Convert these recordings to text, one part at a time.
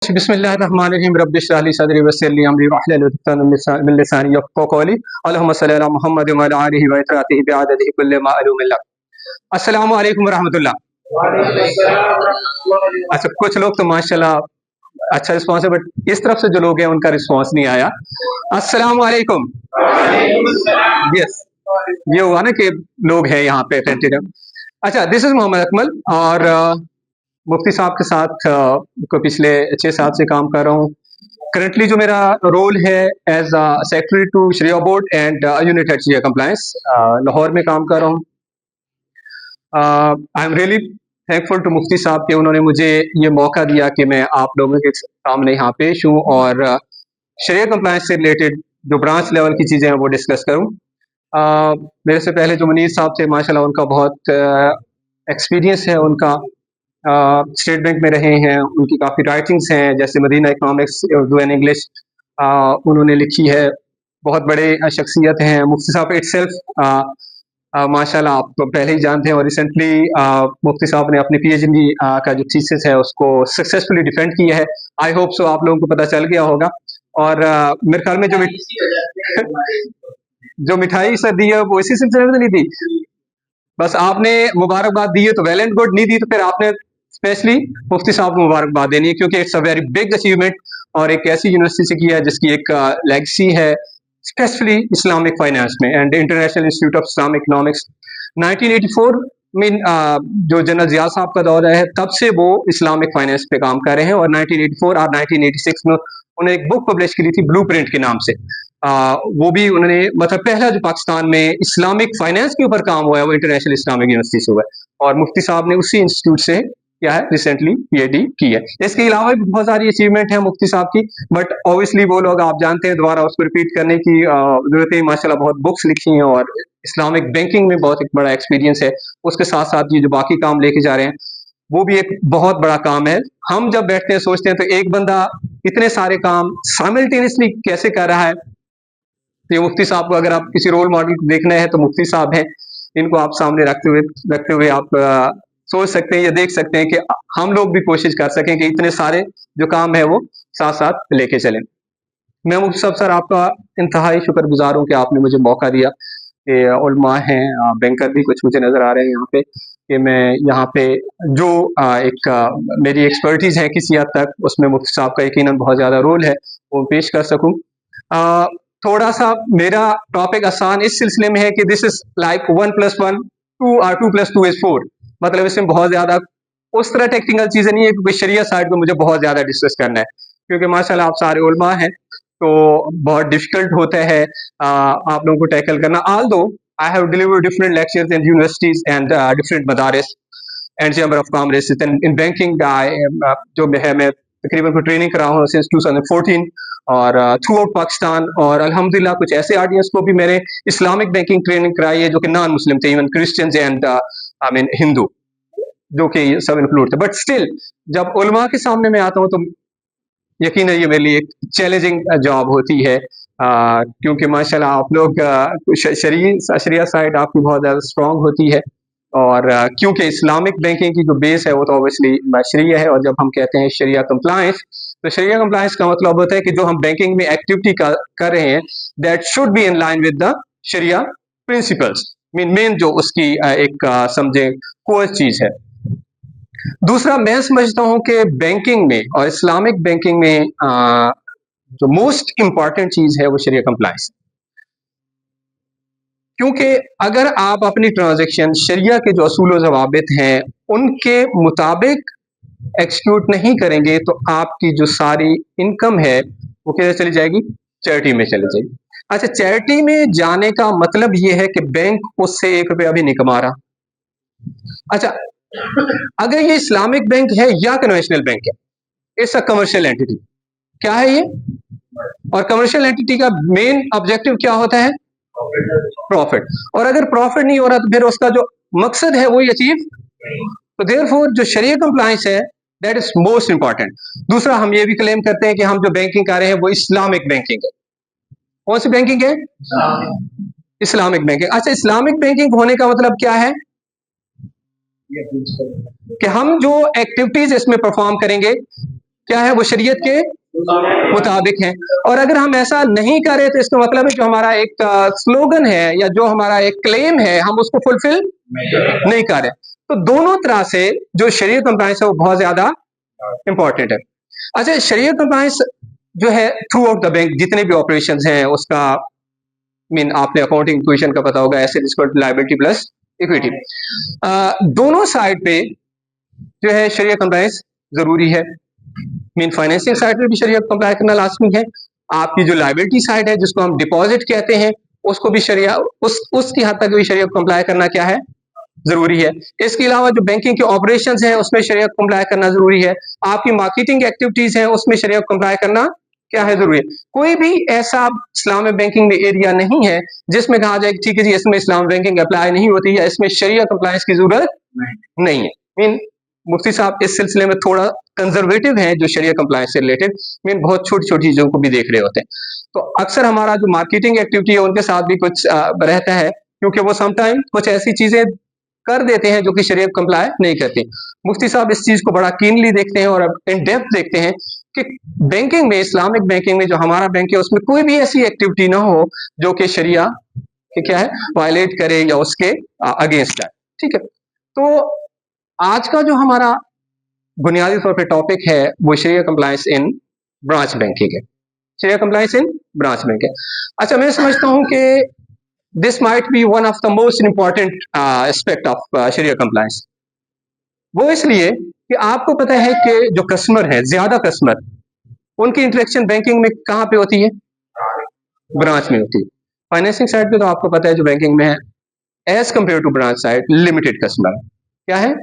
बिस्मिल्लाहिर्रहमानिर्रहीम रब्बिश रह ली सदरी वयस्सिर ली अमरी वहलुल उक़दतम मिन लिसानी यफ़क़हू क़ौली अल्लाहुम्मा सल्लि अला मुहम्मद व अला आलिहि व इत्रातिहि बिअददिहि कुल्लि मालूमिन लक। अस्सलामु अलैकुम व रहमतुल्लाह। अच्छा, कुछ लोग तो माशाल्लाह अच्छा रिस्पॉन्स है, बट इस तरफ से जो लोग हैं उनका रिस्पॉन्स नहीं आया। अस्सलामु अलैकुम। यस, ये हुआ ना कि लोग हैं यहाँ पे अटेंटिव। अच्छा, दिस इज मोहम्मद अकमल और मुफ्ती साहब के साथ को पिछले 6 साल से काम कर रहा हूँ। करंटली जो मेरा रोल है as secretary to sharia board and unit head sharia compliance, Lahore में काम कर रहा हूँ। I am really thankful to मुफ्ती साहब कि उन्होंने मुझे ये मौका दिया कि मैं आप लोगों के सामने यहाँ पेश हूँ और शरिया कंप्लायंस से रिलेटेड जो ब्रांच लेवल की चीज़ें हैं वो डिस्कस करूँ। मेरे से पहले जो मुनीर साहब थे, माशाल्लाह उनका बहुत एक्सपीरियंस है, उनका स्टेट बैंक में रहे हैं, उनकी काफ़ी राइटिंग्स हैं, जैसे Medina economics Urdu and English उन्होंने लिखी है। बहुत बड़े शख्सियत हैं। मुफ्ती साहब इटसेल्फ माशाल्लाह आप तो पहले ही जानते हैं, और रिसेंटली मुफ्ती साहब ने अपनी पीएचडी का जो थीसिस है उसको सक्सेसफुली डिफेंड किया है। आई होप सो आप लोगों को पता चल गया होगा। और मेरे ख्याल में जो मिठाई सर दी है वो इसी सिलसिले में तो नहीं दी, बस आपने मुबारकबाद दी है तो वेल एंड गुड, नहीं दी तो फिर आपने स्पेशली मुफ्ती साहब को मुबारकबाद देनी है, क्योंकि it's a very big achievement और एक ऐसी यूनिवर्सिटी से किया है जिसकी एक लेगेसी है स्पेशली इस्लामिक फाइनेंस में and international institute of Islamic economics. 1984 में जो जनरल जिया साहब का दौर है तब से वो इस्लामिक फाइनेंस पे काम कर रहे हैं, और 1984 और 1986 में उन्होंने एक बुक पब्लिश की थी ब्लूप्रिंट के नाम से। वो भी उन्होंने मतलब पहला जो पाकिस्तान में इस्लामिक फाइनेंस के ऊपर काम हुआ है वो इंटरनेशनल इस्लामिक यूनिवर्सिटी से हुआ है, और मुफ्ती साहब ने उसी इंस्टीट्यूट से क्या है रिसेंटली पीएचडी की है। इसके अलावा भी बहुत सारी अचीवमेंट है मुफ्ती साहब की, बट ऑब्वियसली वो लोग आप जानते हैं, दोबारा उसको रिपीट करने की जरूरत है। माशाल्लाह बहुत बुक्स लिखी हैं और इस्लामिक बैंकिंग में बहुत एक बड़ा एक्सपीरियंस है। उसके साथ साथ ये जो बाकी काम लेके जा रहे हैं वो भी एक बहुत बड़ा काम है। हम जब बैठते हैं सोचते हैं तो एक बंदा इतने सारे काम साइमल्टेनियसली कैसे कर रहा है। तो ये मुफ्ती साहब को अगर आप किसी रोल मॉडल को देखना है तो मुफ्ती साहब हैं, इनको आप सामने रखते हुए आप सोच सकते हैं या देख सकते हैं कि हम लोग भी कोशिश कर सकें कि इतने सारे जो काम है वो साथ साथ लेके चलें। मैं मुफ्ती साहब सर आपका इंतहाई शुक्रगुजार हूँ कि आपने मुझे मौका दिया कि उलमा हैं, बैंकर भी कुछ मुझे नज़र आ रहे हैं यहाँ पे, कि मैं यहाँ पे जो मेरी एक्सपर्टीज़ है किसी हद तक उसमें मुफ्ती साहब का यकीनन बहुत ज़्यादा रोल है वो पेश कर सकूँ। थोड़ा सा मेरा टॉपिक आसान इस सिलसिले में है कि दिस इज लाइक 1+1 2 और 2+2 इज 4, मतलब इसमें बहुत ज्यादा उस तरह टेक्निकल चीजें नहीं है, क्योंकि शरिया साइड को मुझे बहुत ज्यादा डिस्कस करना है, क्योंकि माशाल्लाह आप सारे उलमा हैं तो बहुत डिफिकल्ट होता है आप लोगों को टैकल करना। Although I have delivered different lectures in universities and different मदारिस and chamber of commerce in banking, जो है मैं तकरीबन ट्रेनिंग कर रहा हूँ सिंस 2014 और थ्रू आउट पाकिस्तान, और अल्हम्दुलिल्लाह कुछ ऐसे ऑडियंस को भी मैंने इस्लामिक बैंकिंग ट्रेनिंग कराई है जो कि नॉन मुस्लिम थे, even Christians and I mean Hindu, जो कि सब इंक्लूड थे। बट स्टिल जब उलमा के सामने मैं आता हूँ तो यकीन है ये मेरे लिए एक चैलेंजिंग जॉब होती है, क्योंकि माशाल्लाह आप लोग शरिया साइड आपकी बहुत ज़्यादा स्ट्रॉन्ग होती है, और क्योंकि इस्लामिक बैंकिंग की जो बेस है वो तो ऑब्वियसली शरिया है, और जब हम कहते हैं शरिया कंप्लायंस तो शरिया कंप्लायंस का मतलब होता है कि जो हम बैंकिंग में एक्टिविटी कर रहे हैं that should be in line with the sharia principles, main जो उसकी एक समझे कोर चीज है। दूसरा मैं समझता हूं कि बैंकिंग में और इस्लामिक बैंकिंग में जो मोस्ट इंपॉर्टेंट चीज है वो शरिया कंप्लायंस, क्योंकि अगर आप अपनी ट्रांजैक्शन शरिया के जो असूल व ज़वाबित हैं उनके मुताबिक एक्सिक्यूट नहीं करेंगे तो आपकी जो सारी इनकम है वो कैसे चली जाएगी, चैरिटी में चली जाएगी। अच्छा, चैरिटी में जाने का मतलब ये है कि बैंक उससे 1 रुपया भी नहीं कमा रहा। अच्छा, अगर ये इस्लामिक बैंक है या कन्वेंशनल बैंक है, इट्स अ कमर्शियल एंटिटी। क्या है ये? और कमर्शियल एंटिटी का मेन ऑब्जेक्टिव क्या होता है? प्रॉफिट। और अगर प्रॉफिट नहीं हो रहा तो फिर उसका जो मकसद है वो अचीव, तो देयरफॉर जो शरिया कंप्लायंस है दैट इज मोस्ट इंपॉर्टेंट। दूसरा, हम ये भी क्लेम करते हैं कि हम जो बैंकिंग कर रहे हैं वो इस्लामिक बैंकिंग है। कौन सी बैंकिंग है? Islamic banking. अच्छा, इस्लामिक बैंकिंग होने का मतलब क्या है कि हम जो एक्टिविटीज इसमें परफॉर्म करेंगे क्या है, वो शरीयत के मुताबिक है। और अगर हम ऐसा नहीं करें तो इसका मतलब है जो हमारा एक स्लोगन है या जो हमारा एक क्लेम है हम उसको फुलफिल नहीं कर रहे। तो दोनों तरह से जो शरीयत कंप्लायंस है वो बहुत ज्यादा इंपॉर्टेंट है। अच्छा, शरीयत कंप्लायंस जो है थ्रू आउट द बैंक जितने भी ऑपरेशन हैं उसका मीन आपने अकाउंटिंग क्वेश्चन का पता होगा, asset equal to liability plus equity, दोनों साइड पे जो है शरीयत कंप्लायंस जरूरी है। मीन फाइनेंसिंग साइड पे भी शरीयत कंप्लाई करना लाजमी है। आपकी जो लायबिलिटी साइड है जिसको हम डिपॉजिट कहते हैं उसको भी शरिया उसकी हद तक भी शरीयत कंप्लाई करना क्या है, जरूरी है। इसके अलावा जो बैंकिंग के ऑपरेशंस हैं उसमें शरीयत कंप्लाई करना जरूरी है। आपकी मार्केटिंग एक्टिविटीज हैं उसमें शरीयत कंप्लाई करना क्या है, जरूरी है। कोई भी ऐसा इस्लामिक बैंकिंग में एरिया नहीं है जिसमें कहा जाए ठीक है जी इसमें इस्लाम बैंकिंग अप्लाई नहीं होती या इसमें शरीयत कंप्लायंस की जरूरत नहीं है। मीन मुफ्ती साहब इस सिलसिले में थोड़ा कंजर्वेटिव हैं जो शरीयत कंप्लायंस से रिलेटेड, मीन बहुत छोटी छोटी चीजों को भी देख रहे होते हैं। तो अक्सर हमारा जो मार्केटिंग एक्टिविटी है उनके साथ भी कुछ रहता है क्योंकि वो समटाइम कुछ ऐसी चीजें कर देते हैं जो कि शरीयत कंप्लाई नहीं करती। मुफ्ती साहब इस चीज को बड़ा कीनली देखते हैं और इन डेप्थ देखते हैं कि बैंकिंग में, इस्लामिक बैंकिंग में जो हमारा बैंक है उसमें कोई भी ऐसी एक्टिविटी ना हो जो कि शरिया के क्या है वायलेट करे या उसके अगेंस्ट है। ठीक है, तो आज का जो हमारा बुनियादी तौर पे टॉपिक है वो sharia compliance in branch banking है। Sharia compliance in branch bank है। अच्छा, मैं समझता हूं कि this might be one of the most important aspect of sharia compliance. वो इसलिए कि आपको पता है कि जो कस्टमर है, ज्यादा कस्टमर, उनकी इंटरेक्शन बैंकिंग में कहां पे होती है, ब्रांच में होती है। फाइनेंसिंग साइड पे तो आपको पता है जो बैंकिंग में है as compare to branch side limited customer क्या है,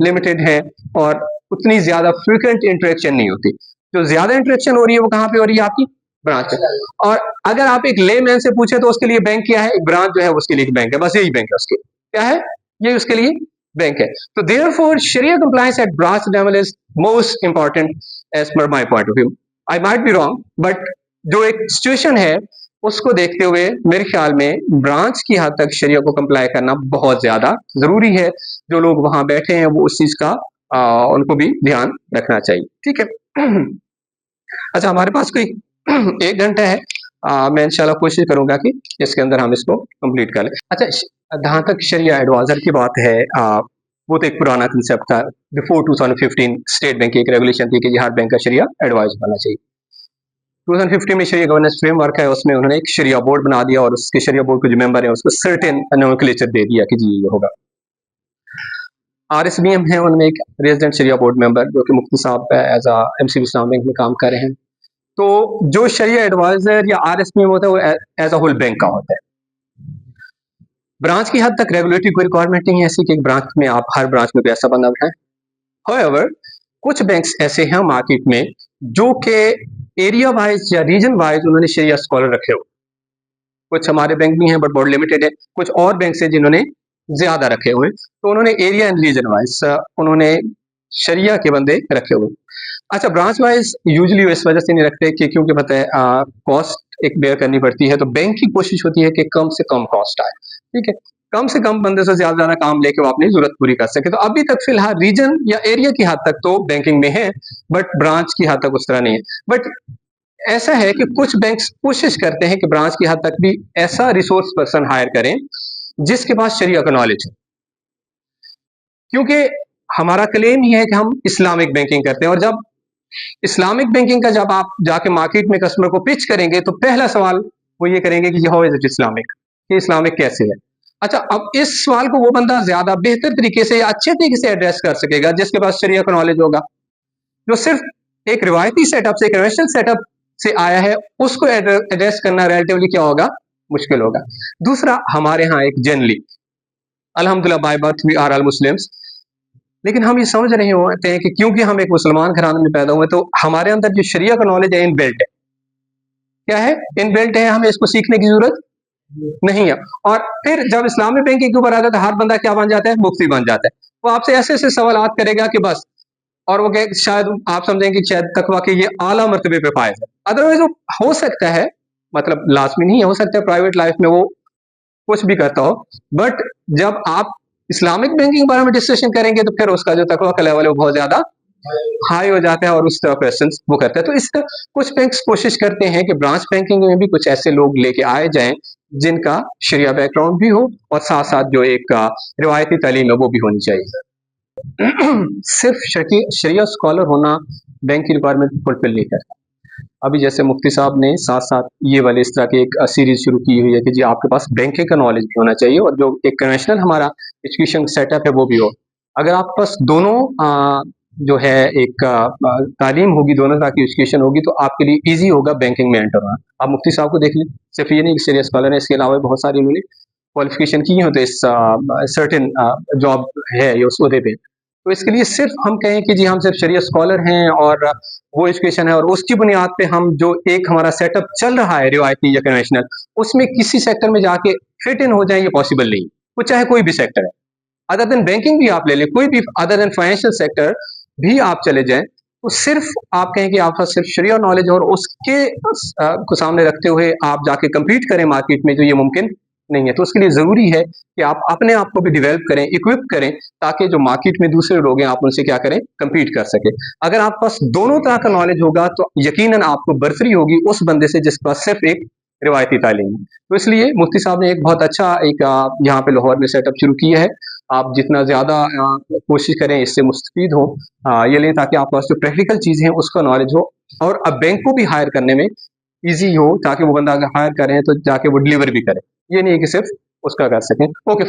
लिमिटेड है और उतनी ज्यादा फ्रीक्वेंट इंटरेक्शन नहीं होती। जो ज्यादा इंटरेक्शन हो रही है वो कहां पे हो रही है, आपकी ब्रांच है। और अगर आप एक लेमैन से पूछे तो उसके लिए बैंक क्या है, एक ब्रांच जो है उसके लिए बैंक है, बस यही बैंक है उसके, क्या है ये उसके लिए बैंक है। तो therefore sharia compliance at branch level is most important as per my point of view. I might be wrong but जो एक सिचुएशन है उसको देखते हुए मेरे ख्याल में ब्रांच की हद तक शरिया को कंप्लाई करना बहुत ज्यादा जरूरी है। जो लोग वहां बैठे हैं वो उस चीज का उनको भी ध्यान रखना चाहिए। ठीक है। अच्छा, हमारे पास कोई 1 घंटा है, मैं इंशाल्लाह कोशिश करूंगा कि इसके अंदर हम इसको कंप्लीट कर लें। अच्छा, जहां तक शरिया एडवाइजर की बात है, वो तो एक पुराना कंसेप्ट था। बिफोर 2015 स्टेट बैंक की एक रेगुलेशन थी कि हर बैंक का शरिया एडवाइज बनना चाहिए। 2015 में शरिया गवर्नेंस फ्रेमवर्क है, उसमें उन्होंने एक शरिया बोर्ड बना दिया और उसके शरिया बोर्ड के जो मेंबर है उसको सर्टेन नोमेनक्लेचर दे दिया कि जी ये होगा। RSBM है, उनमें एक रेजिडेंट शरिया बोर्ड मेंबर जो कि मुफ्ती साहब एज MCB इस्लाम बैंक में काम कर रहे हैं। तो जो शरिया एडवाइजर या RSBM होता है वो एज अ होल बैंक का होता है। ब्रांच की हद तक रेगुलेटरी कोई रिक्वायरमेंट नहीं है ऐसी कि एक ब्रांच में आप हर ब्रांच में कोई ऐसा बंदा बैठाएं। हाउएवर कुछ बैंक्स ऐसे हैं मार्केट में जो कि एरिया वाइज या रीजन वाइज उन्होंने शरिया स्कॉलर रखे हो। कुछ हमारे बैंक भी हैं बट बहुत लिमिटेड है, कुछ और बैंक है जिन्होंने ज्यादा रखे हुए, तो उन्होंने एरिया एंड रीजन वाइज उन्होंने शरिया के बंदे रखे हुए। अच्छा, ब्रांच वाइज यूजुअली इस वजह से नहीं रखते कि क्योंकि पता है कॉस्ट एक बेयर करनी पड़ती है, तो बैंक की कोशिश होती है कि कम से कम कॉस्ट आए। ठीक है, कम से कम बंदे से ज्यादा काम लेके वो अपनी जरूरत पूरी कर सके। तो अभी तक फिलहाल रीजन या एरिया की हद तक तो बैंकिंग में है बट ब्रांच की हद तक उस तरह नहीं है। बट ऐसा है कि कुछ बैंक्स कोशिश करते हैं कि ब्रांच की हद तक भी ऐसा रिसोर्स पर्सन हायर करें जिसके पास शरिया का नॉलेज है, क्योंकि हमारा क्लेम ही है कि हम इस्लामिक बैंकिंग करते हैं। और जब इस्लामिक बैंकिंग का जब आप जाके मार्केट में कस्टमर को पिच करेंगे तो पहला सवाल वो ये करेंगे कि हाउ इज इट इस्लामिक, कि इस्लामिक कैसे है। अच्छा, अब इस सवाल को वो बंदा ज्यादा बेहतर तरीके से या अच्छे तरीके से एड्रेस कर सकेगा जिसके पास शरिया का नॉलेज होगा। जो सिर्फ एक रिवायती सेटअप से, एक कन्वेंशनल सेटअप से आया है, उसको एड्रेस करना रिलेटिवली क्या होगा, मुश्किल होगा। दूसरा, हमारे यहाँ एक जनरली अल्हम्दुलिल्लाह by birth we are all Muslims, लेकिन हम ये समझ रहे होते हैं कि क्योंकि हम एक मुसलमान घराने में पैदा हुए तो हमारे अंदर जो शरिया का नॉलेज है इनबिल्ट है। क्या है, इनबिल्ट है, हमें इसको सीखने की जरूरत नहीं है। और फिर जब इस्लामिक बैंकिंग के ऊपर आता है तो हर बंदा क्या बन जाता है, मुफ्ती बन जाता है। वो आपसे ऐसे ऐसे सवाल करेगा कि बस, और वो शायद आप समझेंगे कि शायद तकवा के ये आला मर्तबे पे फायज है। अदरवाइज वो हो सकता है, मतलब लाजमी नहीं है, हो सकता है प्राइवेट लाइफ में वो कुछ भी करता हो, बट जब आप इस्लामिक बैंकिंग के बारे में डिस्कशन करेंगे तो फिर उसका जो तकवा का लेवल है वो बहुत ज्यादा हाई हो जाता है और उस तरह क्वेश्चन वो करता है। तो इस तरह कुछ बैंक्स कोशिश करते हैं कि ब्रांच बैंकिंग में भी कुछ ऐसे लोग लेके आए जाएं जिनका शरिया बैकग्राउंड भी हो और साथ साथ जो एक रिवायती तालीम है वो भी होनी चाहिए। सिर्फ शरिया स्कॉलर होना बैंक की रिक्वायरमेंट फुलफिल नहीं करता। अभी जैसे मुफ्ती साहब ने साथ साथ ये वाले इस तरह की एक सीरीज शुरू की हुई है कि जी आपके पास बैंकिंग का नॉलेज भी होना चाहिए और जो एक कन्वेंशनल हमारा एजुकेशन सेटअप है वो भी हो। अगर आपके पास दोनों जो है एक तालीम होगी, दोनों तरह की एजुकेशन होगी तो आपके लिए ईजी होगा बैंकिंग में एंटर होना। आप मुफ्ती साहब को देख लें, सिर्फ ये नहीं कि सीरियस स्कॉलर है, इसके अलावा बहुत सारी उन्होंने क्वालिफिकेशन की है तो इस सर्टेन जॉब है ये उस उहदे पे। तो इसके लिए सिर्फ हम कहें कि जी हम सिर्फ शरिया स्कॉलर हैं और वो एजुकेशन है और उसकी बुनियाद पे हम जो एक हमारा सेटअप चल रहा है रिवायती या कन्वेंशनल, उसमें किसी सेक्टर में जाके फिट इन हो जाए ये पॉसिबल नहीं। वो चाहे कोई भी सेक्टर है, अदर देन बैंकिंग भी आप ले लें, कोई भी अदर देन फाइनेंशियल सेक्टर भी आप चले जाएं, तो सिर्फ आप कहें कि आपका सिर्फ शरिया नॉलेज और उसके को सामने रखते हुए आप जाके कम्पीट करें मार्केट में, तो ये मुमकिन नहीं है। तो उसके लिए ज़रूरी है कि आप अपने आप को भी डेवलप करें, इक्विप करें, ताकि जो मार्केट में दूसरे लोग हैं आप उनसे क्या करें, कम्पीट कर सकें। अगर आपके पास दोनों तरह का नॉलेज होगा तो यकीनन आपको बर्फरी होगी उस बंदे से जिसके पास सिर्फ एक रिवायती तालीम है। तो इसलिए मुफ्ती साहब ने एक बहुत अच्छा एक यहाँ पे लाहौर में सेटअप शुरू किया है। आप जितना ज़्यादा कोशिश करें इससे मुस्तफीद हो, ये लें ताकि आपके पास जो प्रैक्टिकल चीज़ें हैं उसका नॉलेज हो और अब बैंक को भी हायर करने में ईजी हो, ताकि वो बंदा अगर हायर करें तो जाके वो डिलीवर भी करे। ये नहीं है कि सिर्फ उसका कर सकें। ओके।